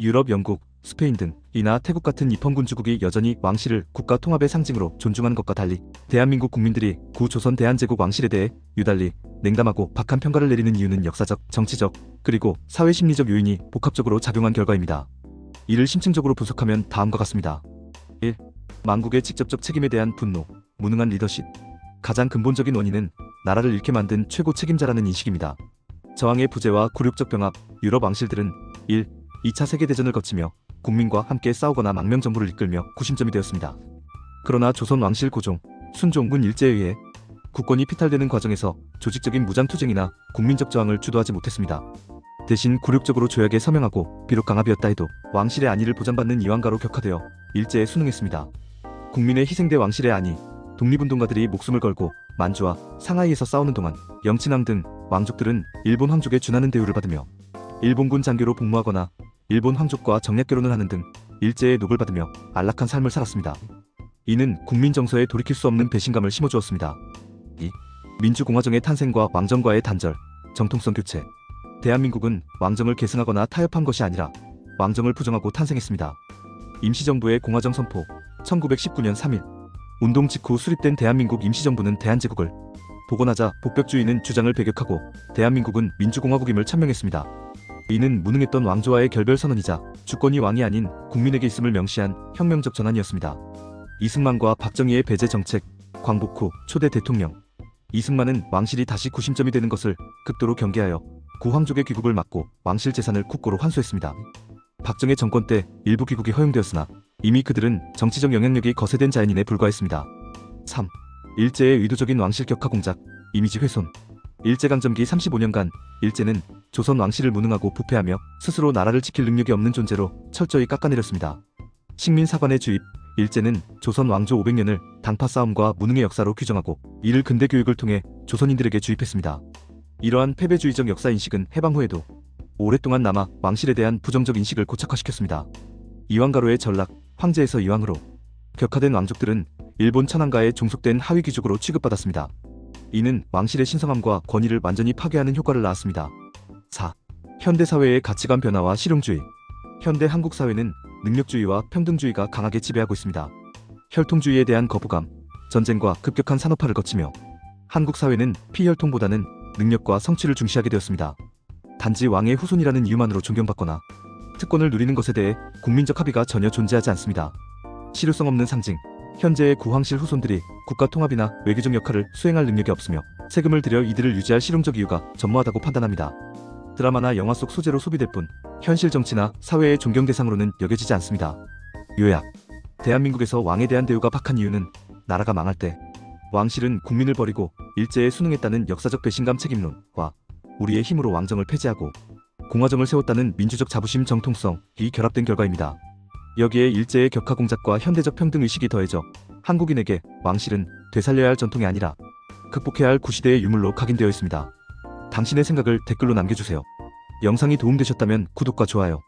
유럽, 영국, 스페인 등 이나 태국 같은 입헌군주국이 여전히 왕실을 국가 통합의 상징으로 존중하는 것과 달리 대한민국 국민들이 구조선 대한제국 왕실에 대해 유달리 냉담하고 박한 평가를 내리는 이유는 역사적, 정치적, 그리고 사회심리적 요인이 복합적으로 작용한 결과입니다. 이를 심층적으로 분석하면 다음과 같습니다. 1. 망국의 직접적 책임에 대한 분노, 무능한 리더십. 가장 근본적인 원인은 나라를 잃게 만든 최고 책임자라는 인식입니다. 저항의 부재와 굴욕적 병합, 유럽 왕실들은 1. 2차 세계대전을 거치며 국민과 함께 싸우거나 망명정부를 이끌며 구심점이 되었습니다. 그러나 조선 왕실 고종, 순종군 일제에 의해 국권이 피탈되는 과정에서 조직적인 무장투쟁이나 국민적 저항을 주도하지 못했습니다. 대신 굴욕적으로 조약에 서명하고 비록 강압이었다 해도 왕실의 안위를 보장받는 이완가로 격화되어 일제에 순응했습니다. 국민의 희생대 왕실의 안위, 독립운동가들이 목숨을 걸고 만주와 상하이에서 싸우는 동안 영친왕 등 왕족들은 일본 황족에 준하는 대우를 받으며 일본군 장교로 복무하거나 일본 황족과 정략 결혼을 하는 등 일제의 녹을 받으며 안락한 삶을 살았습니다. 이는 국민 정서에 돌이킬 수 없는 배신감을 심어주었습니다. 2. 민주공화정의 탄생과 왕정과의 단절, 정통성 교체. 대한민국은 왕정을 계승하거나 타협한 것이 아니라 왕정을 부정하고 탄생했습니다. 임시정부의 공화정 선포, 1919년 3일. 운동 직후 수립된 대한민국 임시정부는 대한제국을 복원하자 복벽주의는 주장을 배격하고 대한민국은 민주공화국임을 천명했습니다. 이는 무능했던 왕조와의 결별선언이자 주권이 왕이 아닌 국민에게 있음을 명시한 혁명적 전환이었습니다. 이승만과 박정희의 배제 정책, 광복 후 초대 대통령. 이승만은 왕실이 다시 구심점이 되는 것을 극도로 경계하여 구황족의 귀국을 막고 왕실 재산을 국고로 환수했습니다. 박정희 정권 때 일부 귀국이 허용되었으나 이미 그들은 정치적 영향력이 거세된 자연인에 불과했습니다. 3. 일제의 의도적인 왕실 격화 공작, 이미지 훼손. 일제강점기 35년간 일제는 조선 왕실을 무능하고 부패하며 스스로 나라를 지킬 능력이 없는 존재로 철저히 깎아내렸습니다. 식민사관의 주입, 일제는 조선 왕조 500년을 당파 싸움과 무능의 역사로 규정하고 이를 근대 교육을 통해 조선인들에게 주입했습니다. 이러한 패배주의적 역사인식은 해방 후에도 오랫동안 남아 왕실에 대한 부정적 인식을 고착화시켰습니다. 이왕가로의 전락, 황제에서 이왕으로 격화된 왕족들은 일본 천황가에 종속된 하위 귀족으로 취급받았습니다. 이는 왕실의 신성함과 권위를 완전히 파괴하는 효과를 낳았습니다. 4. 현대사회의 가치관 변화와 실용주의. 현대 한국 사회는 능력주의와 평등주의가 강하게 지배하고 있습니다. 혈통주의에 대한 거부감, 전쟁과 급격한 산업화를 거치며 한국 사회는 피혈통보다는 능력과 성취를 중시하게 되었습니다. 단지 왕의 후손이라는 이유만으로 존경받거나 특권을 누리는 것에 대해 국민적 합의가 전혀 존재하지 않습니다. 실효성 없는 상징. 현재의 구황실 후손들이 국가 통합이나 외교적 역할을 수행할 능력이 없으며 세금을 들여 이들을 유지할 실용적 이유가 전무하다고 판단합니다. 드라마나 영화 속 소재로 소비될 뿐 현실 정치나 사회의 존경 대상으로는 여겨지지 않습니다. 요약. 대한민국에서 왕에 대한 대우가 박한 이유는 나라가 망할 때 왕실은 국민을 버리고 일제에 순응했다는 역사적 배신감 책임론과 우리의 힘으로 왕정을 폐지하고 공화정을 세웠다는 민주적 자부심 정통성이 결합된 결과입니다. 여기에 일제의 격화 공작과 현대적 평등의식이 더해져 한국인에게 왕실은 되살려야 할 전통이 아니라 극복해야 할 구시대의 유물로 각인되어 있습니다. 당신의 생각을 댓글로 남겨주세요. 영상이 도움되셨다면 구독과 좋아요,